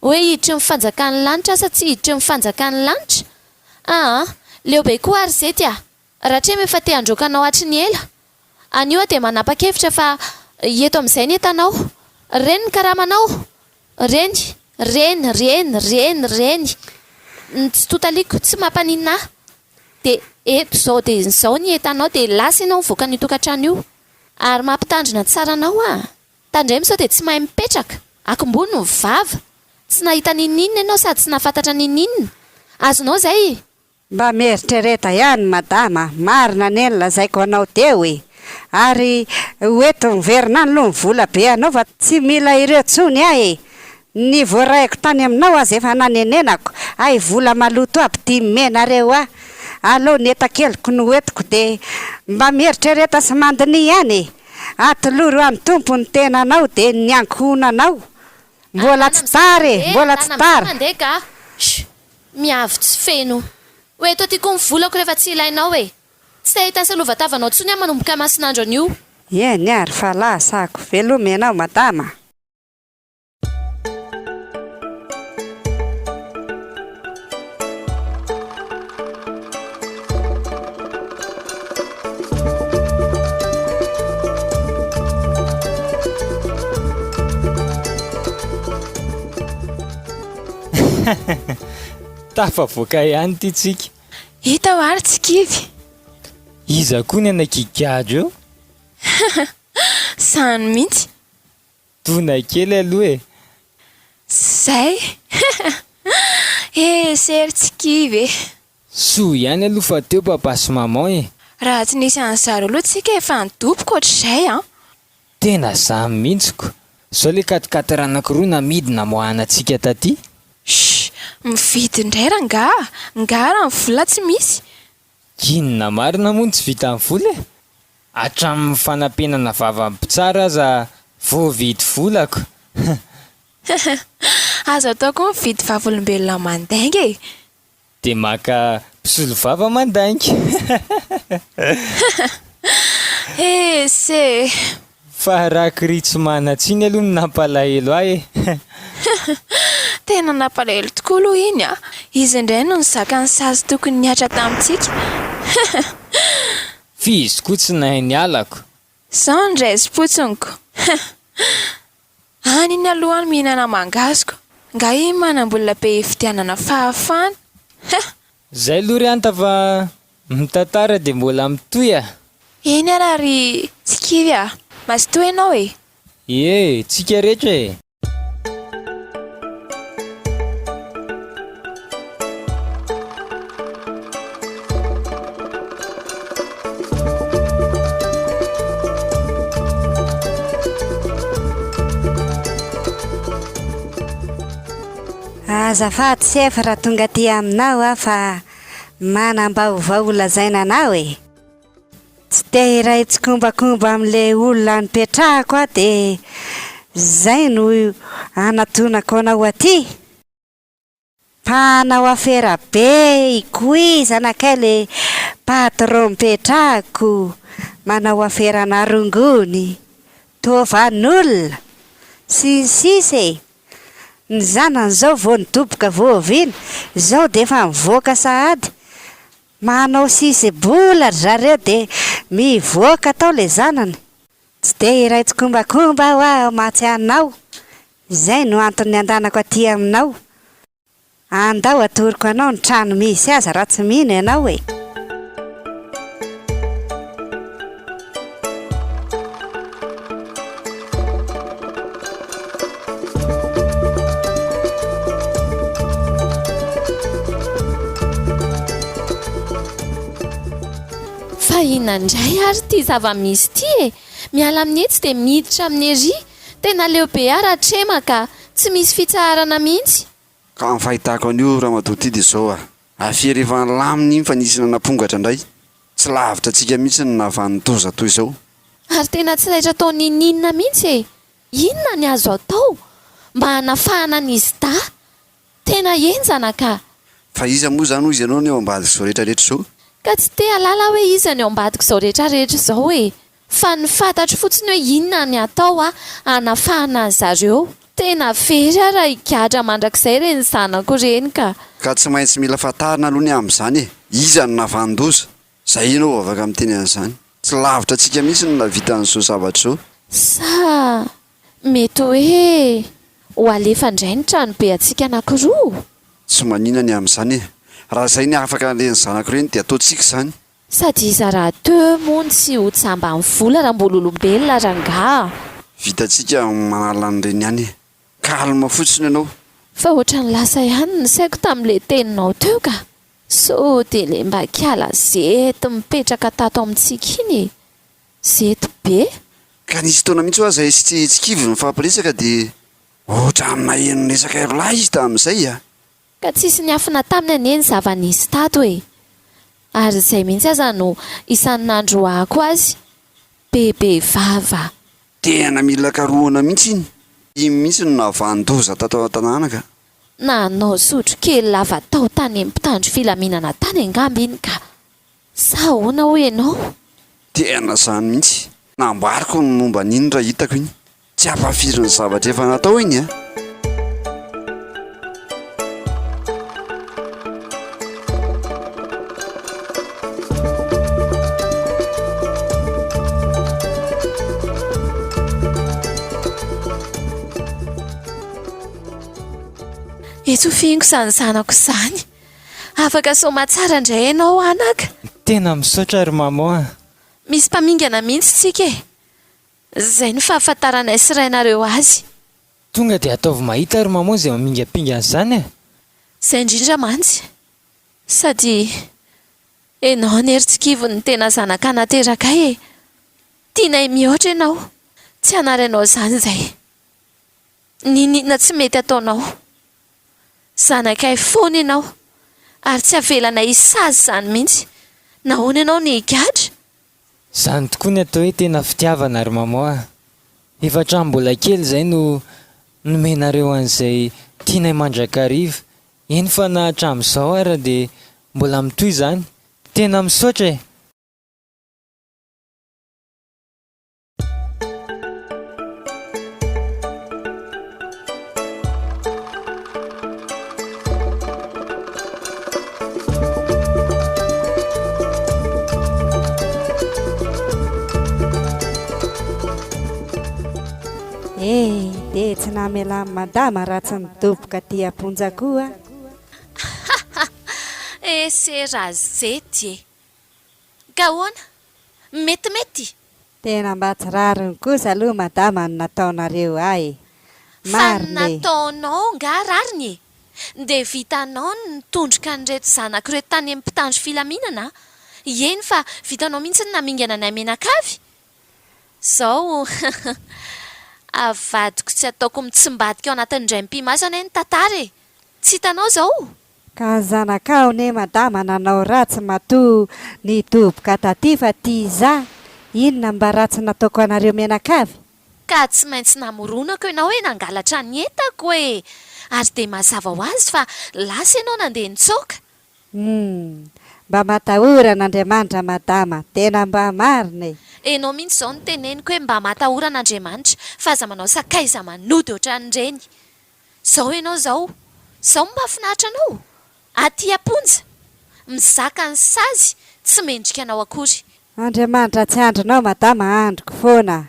Hoe hiditra ny fanjakan'ny lanitra sa tsy hiditra ny fanjakan'ny lanitra? Leo be koa ary Zety a. Rahatrema efa te handrokanao hatry ny ela. Anio dia manapa-kevitra fa eto amin'izay ny entanao. Reny ny karamanao. Reny. Tsy totaliko, tsy mampaninina. Dia eto izao dia izao ny entanao dia lasa ianao mivoaka ny tokantrano io. Ary mampitandrina tsara anao a. Tandremo sao dia tsy mahay mipetraka. Akombony no vava. Tsy nahita ninina ianao sady tsy nafantatra ninina. Azonao zay? Mba mieritrereta ihany madama, marina ny lazaiko anao teo e. Ary hoeto miverina any aloha ny vola be anao fa tsy mila ireo tsony e. Ny voaraiko tany aminao azy efa nanenenako. Ay vola maloto aby dimy menareo a. Alô ny etakeliko no hoetiko dia mba mieritrereta sy mandiny ihany e. Atoloro amin'ny tompo ny tenanao dia ny ankohonanao. Mbola tsy tara mbola tsy tara. Miavy tsy feno. Hoe eto tiako ny volako rehefa tsy ilainao e. Tsy ahita salova-tavanao tsony a manomboka masinandro an'io. Eny ary fa lasako veloma ianao madama. Tafavoaka ihany ty tsika. Hita ho ary tsy kivy. Iza koa ny anakikadro eo? Sany mihitsy. Tona kely aloha e. Zay. Sery tsy kivy e. Soa ihany aloha fa teo papa sy maman e. Raha tsy nisy an'zaro aloha tsika efa nidoboko ohatr'izay a. Tena zamy mihitsiko. Sao le katikaty ranankiroa namidina mohanantsika taty. Mividy indray raha raha ny vola tsy misy. Inona marina moa tsy vita amin'ny vola e. Hatramin'ny fanampenana vava-pitsara aza vao vidy volako. Azo atao koa mividy vavolombelona mandainga e. Dia maka mpisolo vava mandainga. Se. Fa raha kiritsy manatsiny aloha no nampalahelo ahy e. Tena nampalahelo tokoa aloha iny a. Izy indray no nizaka ny sazy tokony niatra tamintsika. Fizy koa tsy nahay ny alako. Zao ndray zipotsoniko. Iny alohany mihinana mangasiko. Nga iny manambola be fidianana fahafana. Zay aloha ry anta fa mitantara dia mbola mitoy a. Eny ary tsy kivy a. Masitoy ianao e. Tsika rehetra e. azafady sy efa raha tonga aty aminao a fa manam-baovao lazaina anao e. Tsy te iray tsikombakomba amin'ilay olona nipetrahako a dia zay no anatonako anao aty. Mpanao afera be ikoizanakay le patron mipetrahako, manao afera narongony, tovan'olona sy ny sisa e. Ny zanan'izao vao nidoboka voaviny, izao dia efa mivoaka sahady. Manao sisy bola zareo dia mivoaka tao le zanany. Tsy dia iray tsikombakomba aho a matsy anao. Izay no antony andanako aty aminao. Andao atoriko anao ny trano misy aza raha tsy mino ianao e. Fa inona indray ary ty zava-misy ty e. Miala amin'ny etsy dia miditra amin'ny ery. Tena leo be ara trema ka tsy misy fitsaharana mihitsy. Ka ny fahitako an'io Ramatoa ty dia izao a. Afia rehefa lamina iny fa nisy nanapongatra indray. Tsy lavitra antsika mihitsy ny navanitoza toy izao. Ary tena tsy laitra atao ninina mihitsy e. Inona ny azo atao mba hanafahana an'izy da? Tena enjana ka. Fa iza moa zany izy ianao ny eo ambadika izao rehetrarehetra izao? Ka tsy te halala hoe iza ny ao ambadika izao rehetrarehetra izao e. Fa ny fantatro fotsiny hoe inona ny atao a hanafahana an zareo. Tena very raha higadra mandrakizay ireny zanako ireny ka. Ka tsy maintsy mila fatarina aloha ny amin'izany e. Iza no navandoza? Zay ianao afaka miteny an'izany. Tsy lavitra antsika mihitsy no navita an'izao zavatra izao. Sa mety hoe ho alefa indray ny trano be antsika anankiroa? Tsy manina ny amin'izany e. Raha izay ny afaka aleny zanako ireny dia ataontsika izany. Sady iza raha teo moa tsy ho tsamba amin'ny vola raha mbola olombelona rangaha. Vitantsika manala an'ireny ihany e. Kalma fotsiny ianao. Fa ohatra ny lasa ihany ny saiko tamin'ilay teninao teo ka. So dia le mba kiala zety mipetraka tato amintsika iny e. Zety be. Ka nisy taona mihitsy ho aza tsy kivy ny fampiresaka dia ohatra naheno resaka erolahy izy tamin'izay a. Ka tsisy ny afina taminy anie ny zava-nisy tato e. Ary izay mihitsy aza no isan'andro ahako azy. Bebe vava. Tena mila karohana mihitsy iny. Iny mihitsy no navandoza tato an-tanàna ka. Nanao sotro kely lava tao tany amin'ny mpitandro filaminana tany angamba iny ka. Sa hoana ho ianao? Tena izany mihitsy. Nambariko ny momba n'iny raha hitako iny. Tsy ampafiry ny zavatra efa natao iny a. Etsofianko izany zanako izany. Afaka soma tsara indray ianao anaka. Tena misaotra ry mama. Misy mpamingana mihitsy tsika e. Izay ny fahafantaranay sy rainareo azy. Tonga dia ataovy mahita ry mama izay mamingapingana izany e. Izay indrindra mantsy. Sady ianao ny eritsikivy ny tena zanaka nateraka e. Tianay mihoatra ianao. Tsy hanarainao izany izay. Ninina tsy mety ataonao. Zanakay foana ianao. Ary tsy avelanay isazy izany mihitsy. Nahoana ianao ny higadra? Izany tokoa ny atao hoe tena fitiavana ry mama. Efa hatramin'ny mbola kely izay no nomenareo an'izay tianay mandrakariva. Eny fa na hatramin'izao ary dia mbola mitohy izany. Tena misaotra e. Dia tsy namela amin'ny madama raha tsy nidoboka aty am-ponjakoa. Sera zety e. Ka hoana? Metimety? Tena mba tsy rariny kosa aloha madama ny nataonareo ahy. Fa nataonao nga rariny e. Dia vitanao ny tondroka an'ireto zanako reto tany amin'ny mpitandro filaminana. Eny fa vitanao mihitsy ny namingana anay menakavy. Zao avadiko tsy ataoko mitsimbadika ao anatin'indray mpimasana ny tantara e. tsy hitanao zao. Ka zanakao ne madama nanao ratsy mato ny doboka taty fa tia za inona mba ratsy nataoko anareo menakavy Ka tsy maintsy namoronako ianao hoe nangalatra ny entako e. Ary dia mazava ho azy fa lasa ianao nandeha nitsoaka. Mba matahoran'Andriamanitra madama, tena mba marina e. Enao mihitsy izao niteneniko hoe mba matahoran'Andriamanitra fa aza manao sakaiza manody ohatran'ireny. Zao ianao zao mahafinaritra anao. Aty amponja mizaka ny sazy tsy mendrika anao akory. Andriamanitra tsy andronao madama, androko foana.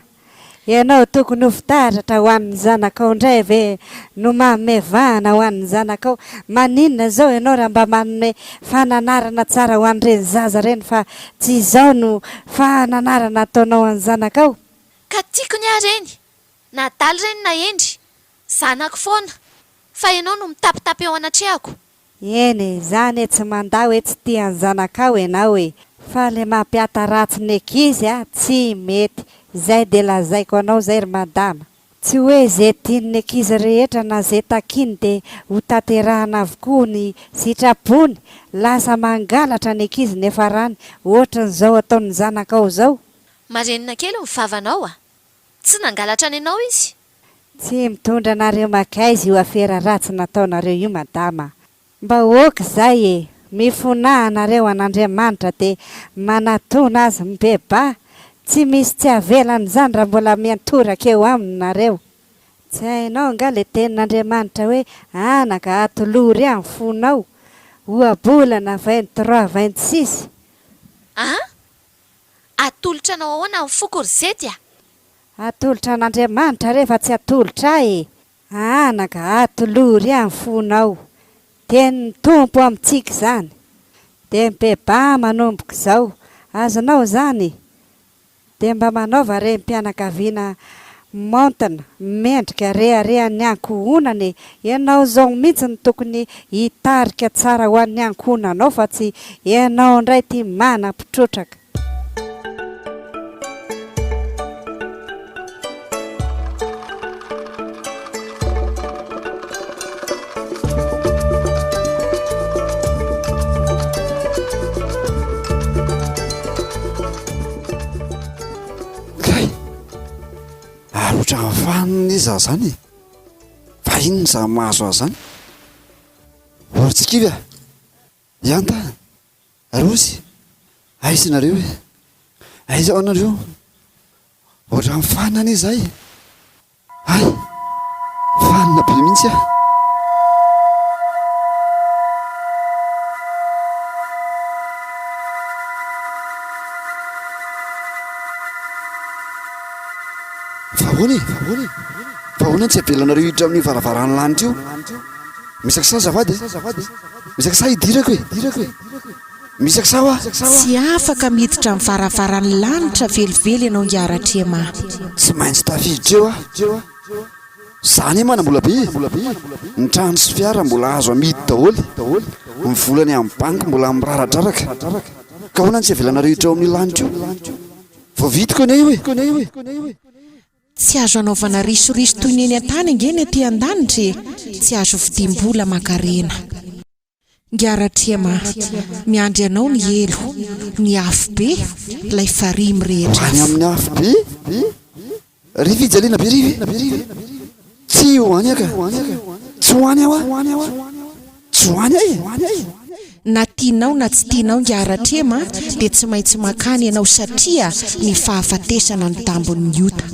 Ianao tokony ho fitaratra ho an'ny zanakao indray ve no mamevahana ho an'ny zanakao. Maninona zao ianao raha mba manome fananarana tsara ho an'ireny zaza reny fa tsy izao no fananarana ataonao an'ny zanakao. Ka tiako ny areny nadaly reny na endry zanako foana fa ianao no mitapitapy eo anatrehako. Eny zany tsy manda hoe tsy tian'ny zanakao ianao e, fa le mampiata ratsy ny ankizy tsy mety. Zay dia lazaiko anao zay ry madama. Tsy hoe izay tian'ny ankizy rehetra na izay takiny dia ho tanterahana avokoa ny sitrapony. Lasa mangalatra ny ankizy nefa rany ohatran'izao ataon'ny zanakao zao. Marenina kely mivavanao a? Tsy nangalatra ny anao izy? Tsy mitondra anareo makaizy io afera ratsy nataonareo io madama. Mba oka zay e, mifona anareo an'Andriamanitra dia manatona azy mibeba. Tsy misy tsy avelany zany raha mbola miantoraka eo aminareo. Tsy hainao nga le tenin'Andriamanitra hoe anaka atolory any fonao oabolana 23-26. Atolotra anao ahoana ny foko rizety a? Atolotra an'Andriamanitra rehefa tsy atolotra e. Anaka atolory any fonao. Tenin'ny tompo amintsika zany. Dia mibeba manomboka izao. Azonao zany. Dia mba manaova rem-pianakaviana montana mendrika reharehan'ny ankohonany. Ianao zao mihitsy ny tokony hitarika tsara ho an'ny ankohonanao fa tsy ianao indray tia manam-pitrotraka. Arotra faniny izy zany fa inony za mahazo azy zany oratsikivy ianta arosy aisinareo e aizao anareo ohatra mifanany izay ay fanina be mihitsy Fahoana tsy abelanareo hiditra amin'ny varavarany lanitra io. Misaksa zafady misaksa idirako e misaksa hoa tsy afaka miditra amin'ny varavarany lanitra velively ianao ngiaratrema. Tsy maintsy tafiditra eo zany manambola be ny trano sy fiara mbola azo amidy daholy ny volany amin'ny banky mbola miraradraraka ka hoana tsy avelanareo hiditra ao amin'ny lanitra io vao vitiko ane io e. Tsy azo anaovana risoriso toy ny eny an-tany angeny aty an-danitra tsy azo fidimbola makarena. Ngiaratrema miandry anao ny elo ny afo be ilay farimy rehetra any amin'ny afo be rivy jalena be rivy tsy hoany aka tsy hoany aho tsy hoany ay na tianao na tsy tianao ngiaratrema dia tsy maintsy makany ianao satria ny fahafatesana ny tambon'ny ota.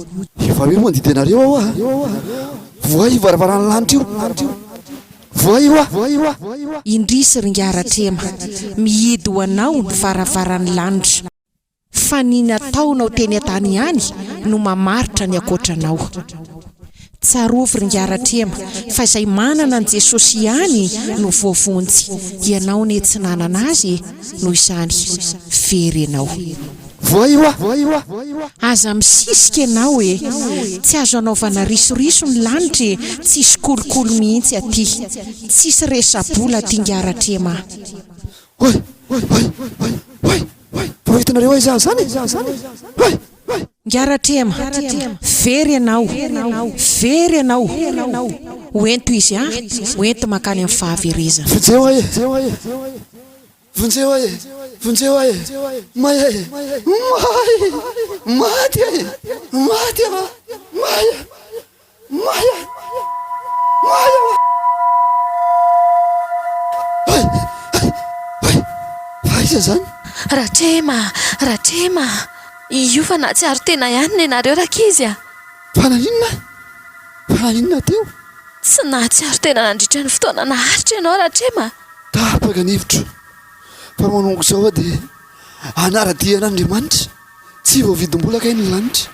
Efa hoe mandidy anareo aho voay varavarany lanitra io voay indrisy ry ngiaratrema mihidy ho anao ny varavarany lanitra fa ny nataonao teny an-tany ihany no mamaritra ny akoatranao. Tsarovy ry ngiaratrema fa izay manana an Jesosy ihany no voavonjy ianao ny tsy nanana azy no izany very ianao. Aza misisika ianao e, tsy azo anaovana risoriso ny lanitra tsisy kolokolo mihitsy aty, tsisy resabola aty ngiaratrema. Hitanareo aiza zany ngiaratrema very ianao hoento izy a hoento makany amin'ny fahaverezana. Vonjeo ae vonjeo ae vonjeo ae may ae maty ae maty a maya maya maya aiza zany ratrema io fa na tsy aro tena ihany ny nareo rakizy a fananinona teo tsy na tsy aro tena nandritra ny fotoana naharitra ianao ratrema tapaka nivitro fa manongo izao a dia anara-dian'Andriamanitra tsy voavidim-bolaka iny ny lanitra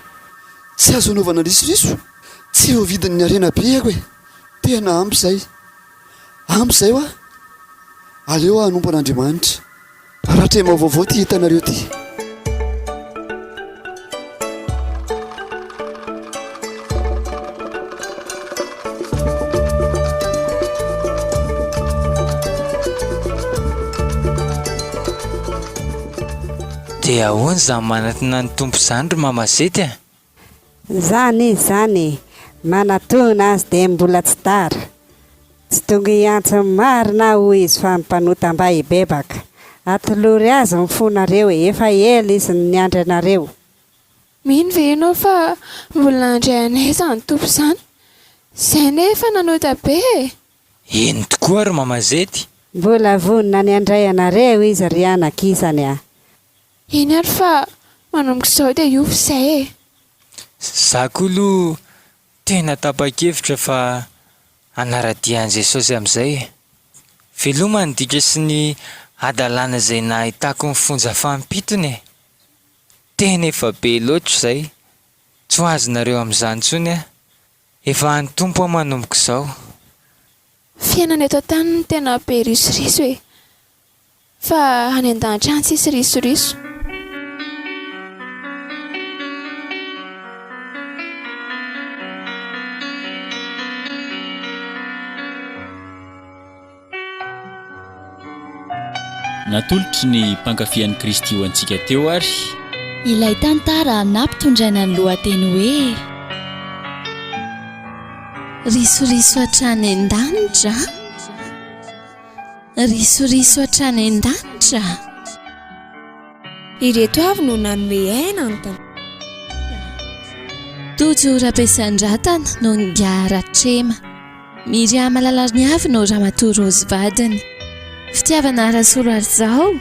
tsy azo anaovana risoriso tsy voavidin'ny arena beako e tena ampy izay ho a aleo a hanompo an'Andriamanitra rahatrema vaovao ty hitanareo ty. dia ahoany zany manatona ny tompo izany ry mamazety a? Zany manatona azy dia mbola tsy tara tsy tonga hiantso marina hoy izy fa mipanotam-ba hibebaka atolory azy mifonareo efa ela izy ny andry anareo. Mino ve ianao fa mbola andray anay izany tompo izany izay nefa nanota be eny tokoa ry mamazety mbola vonona ny andray anareo izy ry anakisany a. Iny ary fa manomboka izao dia io izay e. Zako aloha tena tapa-kevitra fa anara-dian'i Jesosy amin'izay veloma ny dika sy ny adalàna izay nahitako ny fonja fampitony e. Tena efa be loatra izay tsy ho azonareo amin'izany intsony a efa ny tompo manomboka izao. Fiainana eto an-tany no tena be risoriso e fa any an-danitra any tsisy risoriso. Natolotry ny mpankafy Kristy ho antsika teo ary ilay tantara nampitondraina ny lohateny hoe risoriso hatrany an-danitra risoriso hatrany an-danitra Ireto avy no nanome aina ny tantara. Tojo rabesan-dratana no ngaratrema Miriama Lalany avy no ramatoa Rozy vadiny fitiavana rasolo arzao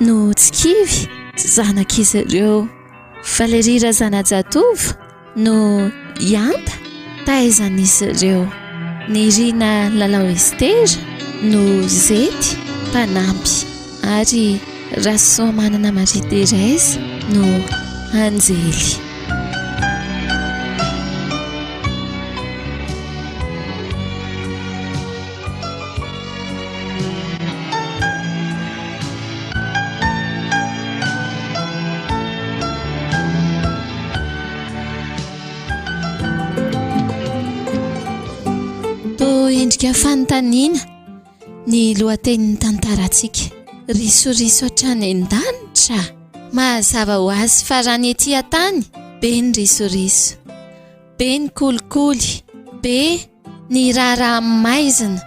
no tsikivy zanak'izy ireo Valerie Razanajatovo no ianta taizan'izy ireo Nirina Lalao Estera no zety mpanampy ary Rasoamanana Marie Thérèse no anjely. Endrika fanontaniana ny lohatenin'ny tantarantsika risoriso hatrany an-danitra mazava ho azy fa raha ny etỳ tany be ny risoriso be ny kolikoly be ny raharaha maizina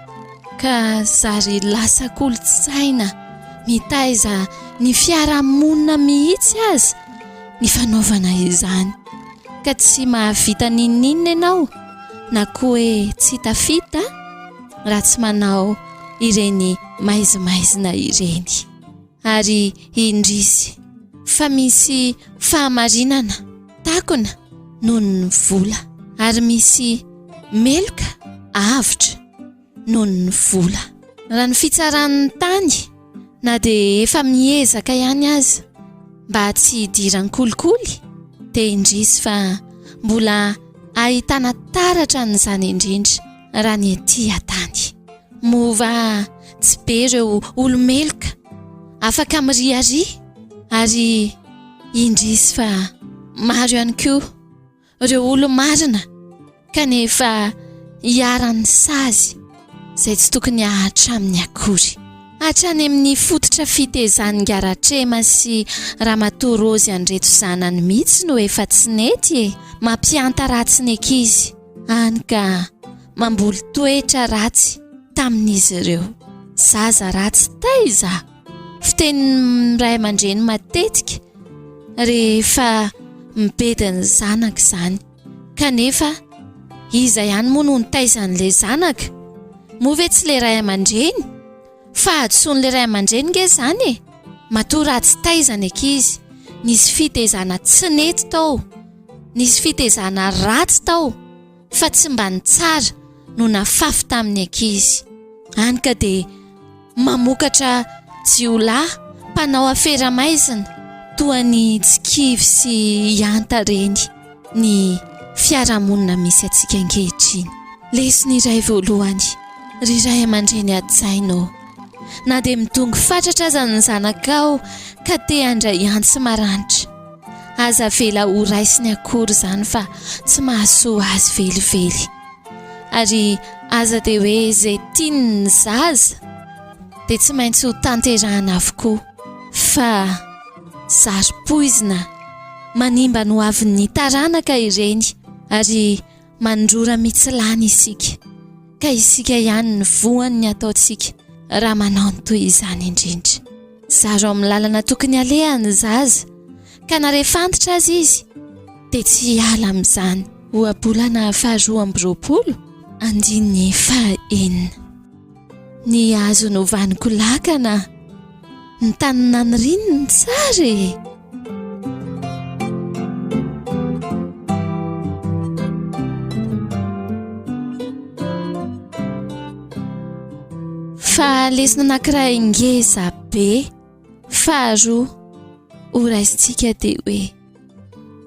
ka zary lasa kolotsaina mitaiza ny fiarahamonina mihitsy azy ny fanaovana izany ka tsy mahavita ninninina ianao na koa hoe tsy tafita raha tsy manao ireny maizimaizina ireny ary indrisy fa misy fahamarinana takona noho ny vola ary misy meloka avitra noho ny vola raha ny fitsaran'ny tany na dia efa miezaka ihany aza mba tsy hidiran'ny kolikoly dia indrisy fa mbola ahitana taratra n'izany indrindra raha ny etỳ tany mova tsy be ireo olomeloka afaka miriaria ary indrisy fa maro ihany koa ireo olo-marina kanefa hiaran'ny sazy izay tsy tokony ahatra amin'ny akory hatrany amin'ny fototra fitezan'ny ngaratrema sy ramatoa Rozy Andreto zanany mihitsy no efa tsy nety mampianta ratsy ny ankizy any ka mamboly toetra ratsy tamin'izy ireo. Zaza ratsy taiza. Fiteny ray aman-dreny matetika rehefa mibediny zanaka izany. Kanefa iza ihany moa no nitaizan'ilay zanaka? Moa ve tsy ilay ray aman-dreny? Fa adsoan'ilay ray aman-dreny nge izany e. Matoa ratsy taizana ankizy. Nisy fitezana tsy nety tao. Nisy fitezana ratsy tao. Fa tsy mba ny tsara no nafafy tamin'ny ankizy. Hany ka dia mamokatra jiolahy mpanao afera maizina toa ny tsikivy sy ianta reny ny fiarahamonina misy antsika ankehitriny. Lesony iray voalohany, ry ray aman-dreny adjainao. Na dia mitongo fatratra aza ny zanakao ka te handray antsy maranitra. Aza vela ho raisiny akory izany fa tsy mahasoa azy velively. Ary aza dia hoe izay tiany ny zaza dia tsy maintsy ho tanterahana avokoa. Fa zari-poizina manimba no avin'ny taranaka ireny ary mandrora mitsilana isika. Ka isika ihany ny voany ataontsika raha manao ny toy izany indrindra. Zaro amin'ny lalana tokony alehany zaza ka na rehefa antitra azy izy dia tsy hiala amin'izany. Ohabolana 12 andiny 4. Ny hazo no vaniko lakana, ny tanina ny rininy tsara e. Fa lesona anankiray ngeza be. Faharoa, ho raisintsika dia hoe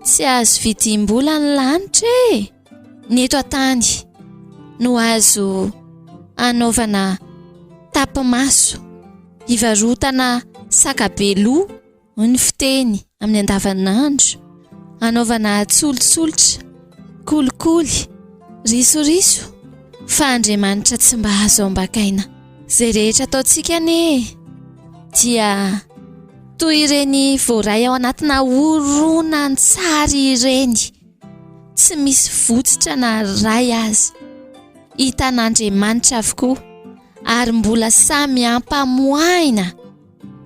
tsy azo vidim-bola ny lanitra e. Ny eto an-tany no azo anaovana tapimaso, hivarotana sakabeloa ny fiteny amin'ny andavanandro, anaovana tsolotsolitra, kolikoly, risoriso. Fa Andriamanitra tsy mba azo ambakaina. Izay rehetra ataontsika ne dia toy ireny voaray ao anatina horonany tsara ireny, tsy misy votsitra na ray azy. Hitan'Andriamanitra avokoa ary mbola samy ampamoaina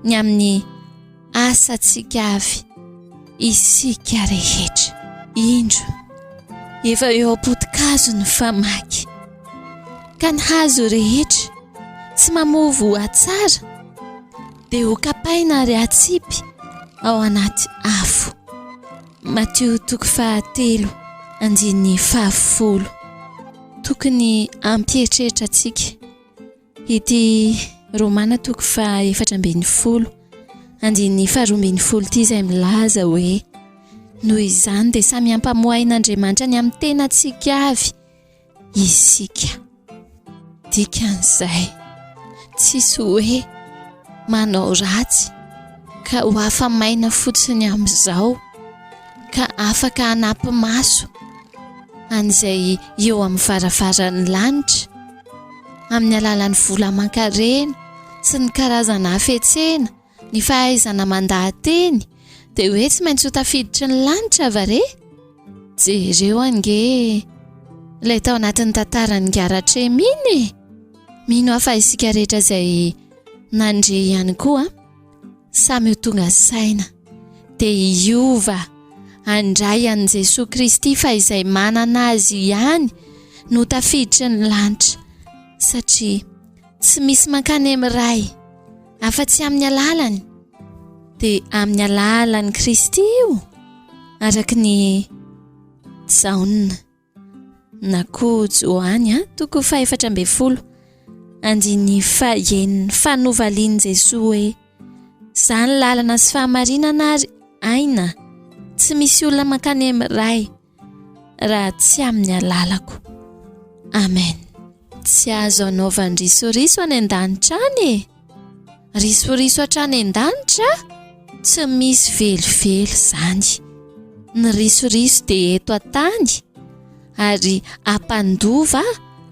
ny amin'ny asantsika avy isika rehetra. Indro efa eo am-potikazo ny famaky, ka ny hazo rehetra tsy mamovo atsara dia ho kapaina ary atsipy ao anaty afo. Mateo 3:10. Tokony ampieritreritra antsika ity Romana 4:12 ity izay milaza hoe noho izany dia samy ampamoain'Andriamanitra ny amin'ny tenantsika avy isika. Dikan'izay tsisy hoe manao ratsy ka ho afamaina fotsiny amin'izao ka afaka hanampy maso an'izay eo amin'ny varavaran'ny lanitra amin'ny alalan'ny vola aman-karena sy ny karazana hafetsena, ny fahaizana mandahateny, dia hoe tsy maintsy ho tafiditry ny lanitra vare. Jereo ange ilay tao anatin'ny tantaran'ny Garatreminy. Mino afa isika rehetra izay nandre ihany koa samy ho tonga saina dia hiova handray an'i Jesosy Kristy fa izay manana azy ihany no tafiditry ny lanitra, satria tsy misy mankany amin'ny ray afa-tsy amin'ny alalany dia amin'ny alalan'i Kristy io, araka ny Jaona na koa Joany 4:12 andiny 5 fanovalian'i Jesosy hoe izany lalana sy fahamarinana ary aina, tsy misy olona mankany amin'ny ray raha tsy amin'ny alalako. Amen. Tsy azo anaovany risoriso any an-danitra any e. Risoriso hatrany an-danitra tsy misy velively izany. Ny risoriso dia eto an-tany ary ampandova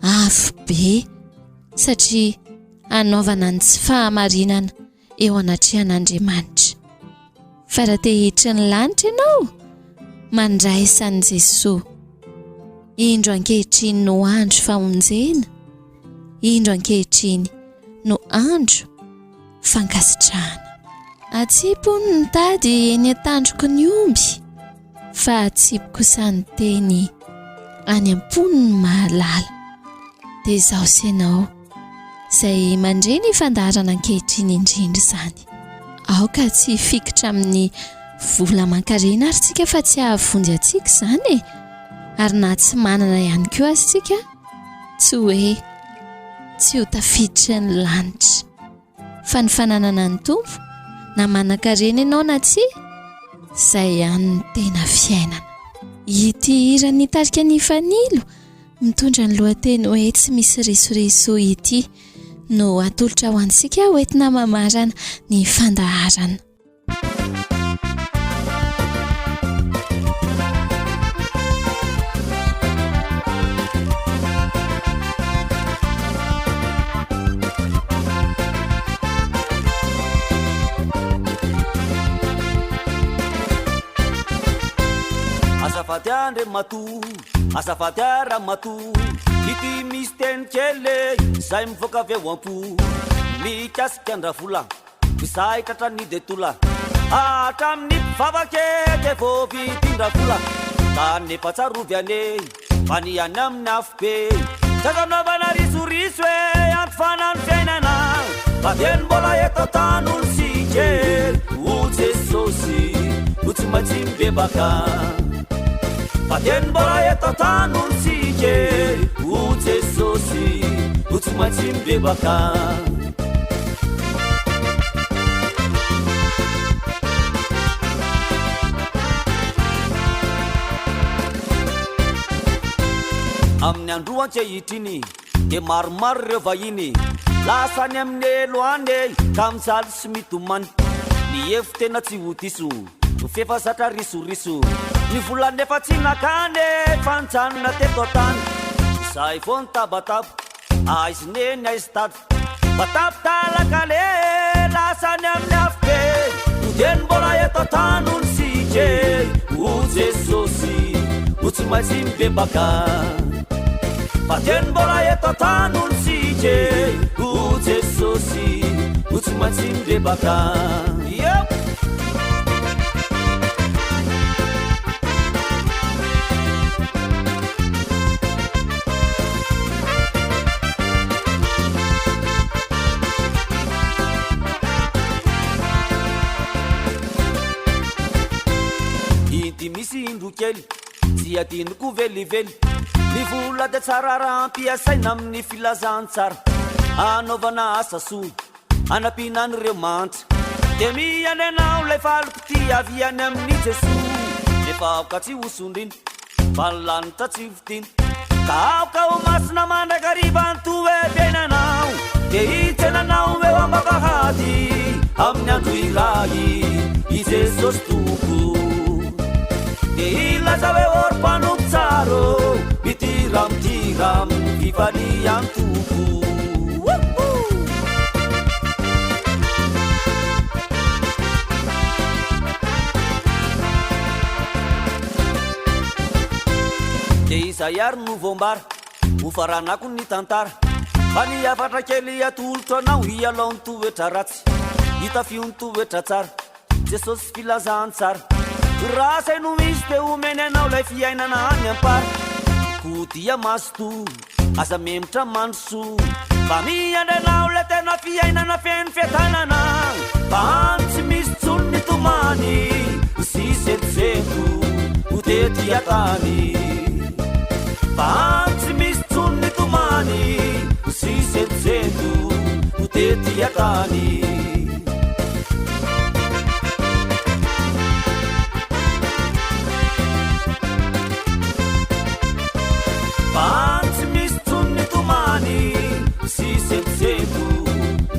avo be, satria anaovana ny tsy fahamarinana eo anatrehan'Andriamanitra. Fa raha te hiditra ny lanitra ianao, mandraisa an'i Jesosy indro ankehitriny no andro famonjena, indro ankehitriny no andro fankasitrahana. Atsipony ny tady eny an-tandroko ny omby, fa atsipy kosa ny teny any am-pony ny mahalala. Dia izaho sy ianao izay mandreny fandaharana ankehitriny indrindra izany. Aoka tsy fikitra amin'ny vola mankarena ary tsika fa tsy ahavonjy atsika izany e. Ary na tsy manana ihany koa azitsika, tsy hoe tsy ho tafiditra ny lanitra. Fa ny fananana ny tompo na manan-karena ianao na tsy, izay ihany ny tena fiainana. Ity hira nitarika ny fanilo mitondra ny lohateny hoe tsy misy risoriso ity no atolotra ho antsika hoentina mamarana ny fandaharana. Azafady andre matu, azafady ara matu, ity misy teny kely izay mivoaka avy eo am-po. Mikasika andravola, izay tratrany detola, hatramin'ny mpivavake dia vao vitin-dravola. Kanefa tsarovy ane, fa ny any amin'ny afo be, tsy azo anaovana risoriso hoe antofanany fiainana. Fa dia ny mbola eto tanolo sike, ho Jesosy no tsy maintsy mibebaka. Fa dia ny mbola eto tanolo sike, ho Jesosy no tsy maintsy mibebaka. Amin'ny andro ankehitriny dia maromaro ireo vahiny, lasany amin'ny eloany ka misaly sy mitomany. Ny efo tena tsy ho diso, no fefa zatra risoriso, ny volany efa tsy nakany fanjanona teto tany. Izay vo ny tabatabo, aizineny aizy tady, batabo talakale lasany amin'ny afo be. No dia ny mbola eto tanony sike, ho Jesosy no tsy maintsy mibebaka. Fa dia ny mbola eto tanolo sike, ho Jesosy no tsy maintsy mibebaka. Inty misy indro kely tsy adinoko velively, ny vola dia tsara raha ampiasaina amin'ny filazantsara, anaovana asa soa anampiana an'ireo mantra. Dia mihany anao ilay faloko ty aviany amin'ny Jesosy, nefa aoka tsy hosondrina fa ny lanitra tsy vitina. Ka aoka ho masina mandrakariva ny toe-piainanao, dia hitsenanao eo ambavahady amin'ny andro iray i Jesosy tompo. Dia ilaza hoe orom-panompo tsaro, mitiram fivaliany tompo. Dia izay ary no voambara ho faranako ny tantara, fa ny afatra kely atolotro anao hialao ny toetra ratsy, hitafio ny toetra tsara, Jesosy filazany tsara. Rasay no misy dia omeny anao lay fiainana any ampara. Kodia masto aza memotra mandroso, fa miandry anao le tena fiainana feno fiatanana. Fa any tsy misy tsony ny tomany, sy sentsento ho tety atany. Fa any tsy misy tsony ny tomany, sy sentsento ho tety atany. Fancy misy tsony ny tomany, sy sentsento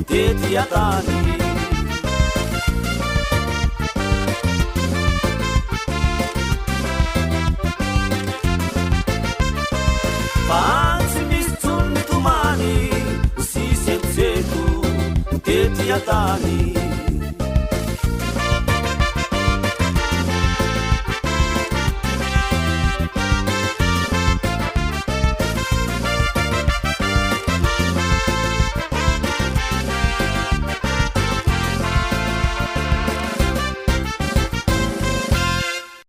tety atany. Fancy misy tsony ny tomany, sy sentsento tety atany.